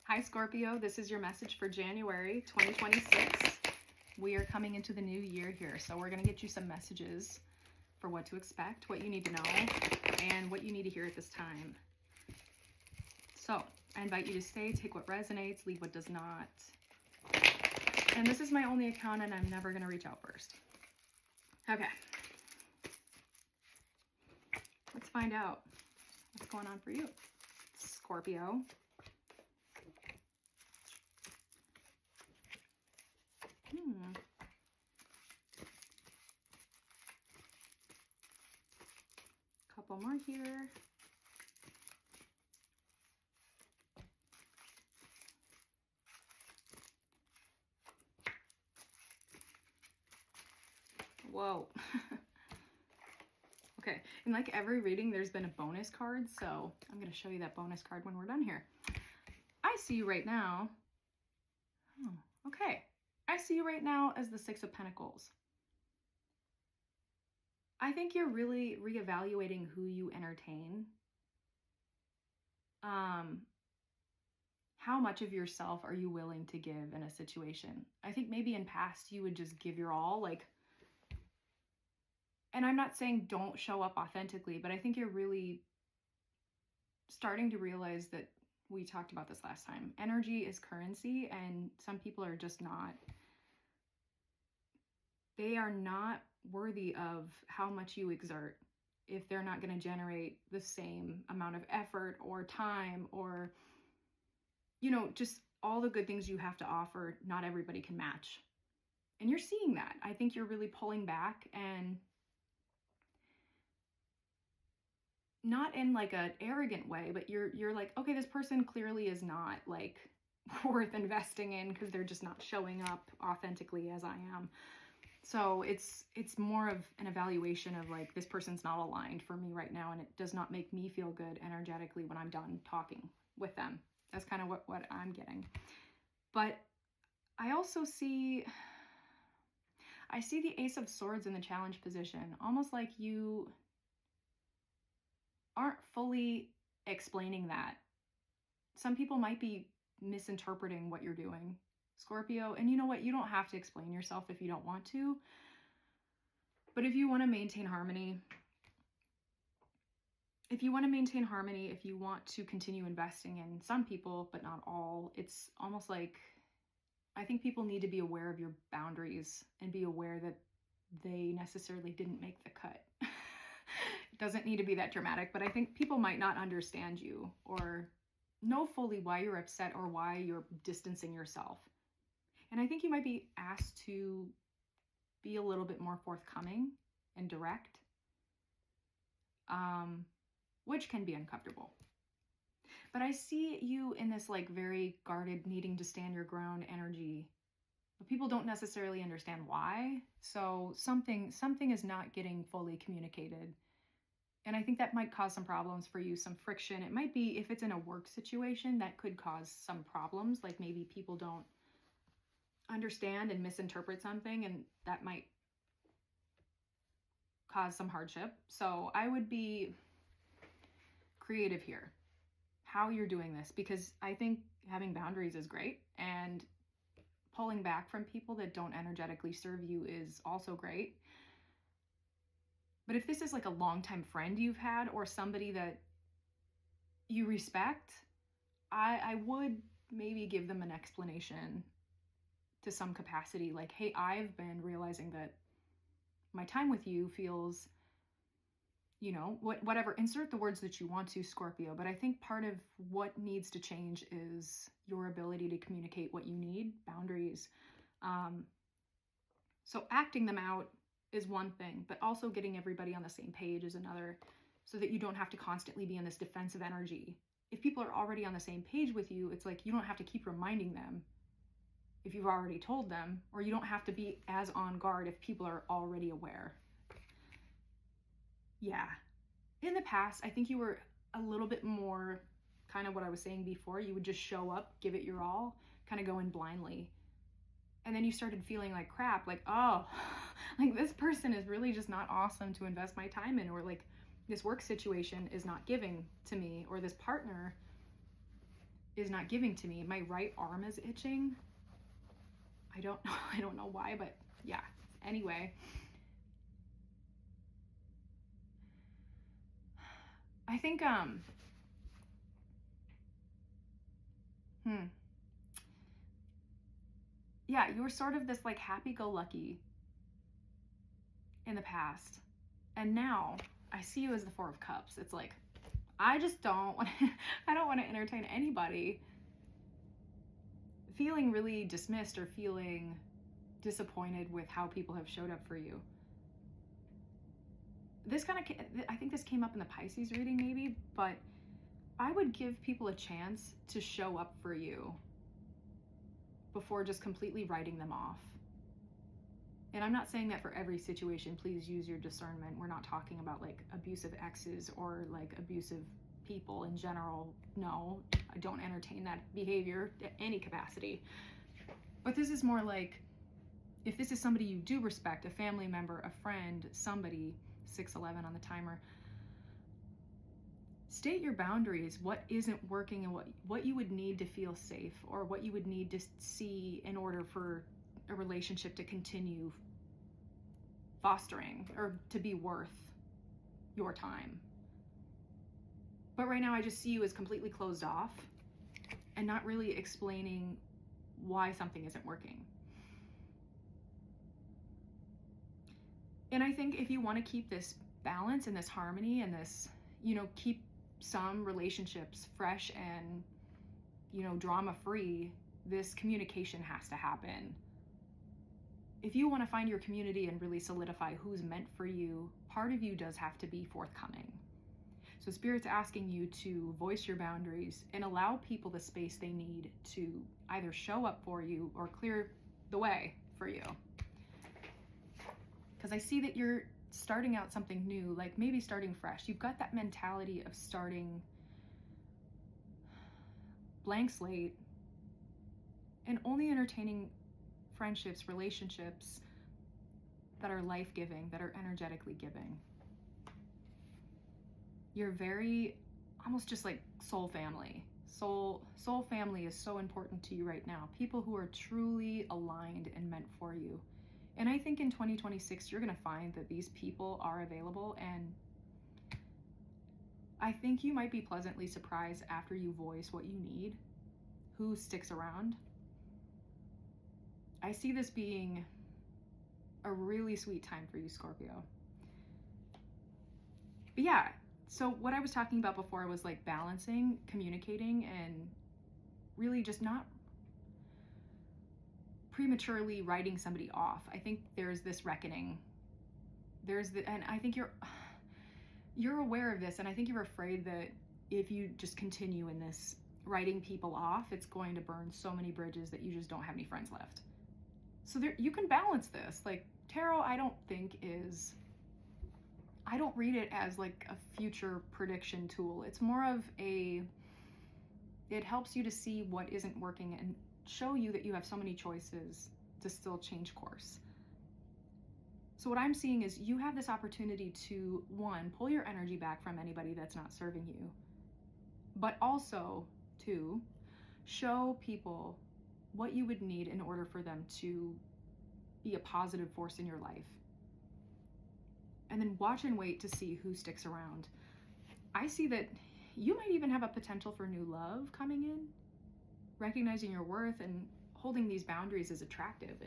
Hi Scorpio, this is your message for January 2026. We are coming into the new year here, so we're going to get you some messages for what to expect, what you need to know, and what you need to hear at this time. So, I invite you to stay, take what resonates, leave what does not. And this is my only account, and I'm never going to reach out first. Okay. Let's find out what's going on for you, Scorpio. Couple more here. Whoa. Okay, in like every reading, there's been a bonus card, so I'm going to show you that bonus card when we're done here. I see you right now. Oh, okay. I see you right now as the Six of Pentacles. I think you're really reevaluating who you entertain. How much of yourself are you willing to give in a situation? I think maybe in past you would just give your all, like, and I'm not saying don't show up authentically, but I think you're really starting to realize that we talked about this last time. Energy is currency, and some people are just not. They are not worthy of how much you exert if they're not going to generate the same amount of effort or time or, you know, just all the good things you have to offer. Not everybody can match. And you're seeing that. I think you're really pulling back, and not in like an arrogant way, but you're like, okay, this person clearly is not like worth investing in because they're just not showing up authentically as I am. So it's more of an evaluation of like, this person's not aligned for me right now, and it does not make me feel good energetically when I'm done talking with them. That's kind of what I'm getting. But I also see the Ace of Swords in the challenge position, almost like you aren't fully explaining that. Some people might be misinterpreting what you're doing, Scorpio. And you know what? You don't have to explain yourself if you don't want to. But if you want to maintain harmony, if you want to continue investing in some people, but not all, it's almost like, I think people need to be aware of your boundaries and be aware that they necessarily didn't make the cut. It doesn't need to be that dramatic, but I think people might not understand you or know fully why you're upset or why you're distancing yourself. And I think you might be asked to be a little bit more forthcoming and direct, which can be uncomfortable. But I see you in this like very guarded, needing to stand your ground energy. But people don't necessarily understand why. So something is not getting fully communicated. And I think that might cause some problems for you, some friction. It might be, if it's in a work situation, that could cause some problems. Like maybe people don't understand and misinterpret something, and that might cause some hardship. So I would be creative here, how you're doing this, because I think having boundaries is great, and pulling back from people that don't energetically serve you is also great. But if this is like a longtime friend you've had or somebody that you respect, I would maybe give them an explanation to some capacity. Like, hey, I've been realizing that my time with you feels, you know, whatever, insert the words that you want to, Scorpio. But I think part of what needs to change is your ability to communicate what you need, boundaries. So acting them out is one thing, but also getting everybody on the same page is another, so that you don't have to constantly be in this defensive energy. If people are already on the same page with you, it's like you don't have to keep reminding them if you've already told them, or you don't have to be as on guard if people are already aware. Yeah. In the past, I think you were a little bit more kind of what I was saying before. You would just show up, give it your all, kind of go in blindly. And then you started feeling like crap, like, oh, like this person is really just not awesome to invest my time in, or like this work situation is not giving to me, or this partner is not giving to me. My right arm is itching. I don't know why, but yeah. Anyway, I think yeah, you were sort of this like happy-go-lucky in the past, and now I see you as the Four of Cups. It's like, I just don't want to, I don't want to entertain anybody feeling really dismissed or feeling disappointed with how people have showed up for you. This kind of, I think this came up in the Pisces reading maybe, but I would give people a chance to show up for you before just completely writing them off. And I'm not saying that for every situation. Please use your discernment. We're not talking about like abusive exes or like abusive people in general. No, I don't entertain that behavior at any capacity. But this is more like, if this is somebody you do respect, a family member, a friend, somebody, 611 on the timer, state your boundaries, what isn't working and what you would need to feel safe, or what you would need to see in order for a relationship to continue fostering or to be worth your time. But right now I just see you as completely closed off and not really explaining why something isn't working. And I think if you want to keep this balance and this harmony and this, keep some relationships fresh and, drama free, this communication has to happen. If you want to find your community and really solidify who's meant for you, part of you does have to be forthcoming. So Spirit's asking you to voice your boundaries and allow people the space they need to either show up for you or clear the way for you. Because I see that you're starting out something new, like maybe starting fresh. You've got that mentality of starting blank slate and only entertaining friendships, relationships that are life-giving, that are energetically giving. You're very, almost just like soul family. Soul family is so important to you right now. People who are truly aligned and meant for you. And I think in 2026, you're going to find that these people are available, and I think you might be pleasantly surprised after you voice what you need, who sticks around. I see this being a really sweet time for you, Scorpio. But yeah, so what I was talking about before was like balancing, communicating, and really just not prematurely writing somebody off. I think there's this reckoning. And I think you're aware of this, and I think you're afraid that if you just continue in this writing people off, it's going to burn so many bridges that you just don't have any friends left. So you can balance this. Like tarot, I don't read it as like a future prediction tool. It's more of it helps you to see what isn't working and show you that you have so many choices to still change course. So what I'm seeing is you have this opportunity to, one, pull your energy back from anybody that's not serving you, but also, two, show people what you would need in order for them to be a positive force in your life. And then watch and wait to see who sticks around. I see that you might even have a potential for new love coming in. Recognizing your worth and holding these boundaries is attractive.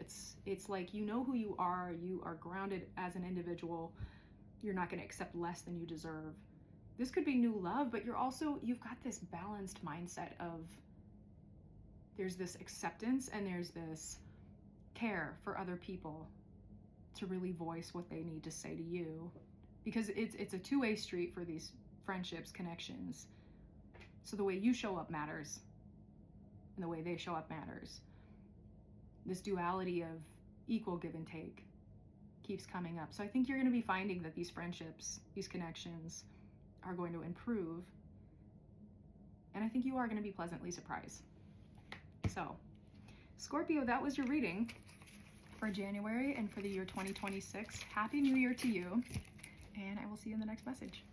It's like, you know who you are grounded as an individual. You're not going to accept less than you deserve. This could be new love, but you've got this balanced mindset of there's this acceptance and there's this care for other people to really voice what they need to say to you, because it's a two-way street for these friendships, connections. So the way you show up matters, and the way they show up matters. This duality of equal give and take keeps coming up. So I think you're going to be finding that these friendships, these connections are going to improve, and I think you are going to be pleasantly surprised. So Scorpio, that was your reading for January and for the year 2026. Happy New Year to you, and I will see you in the next message.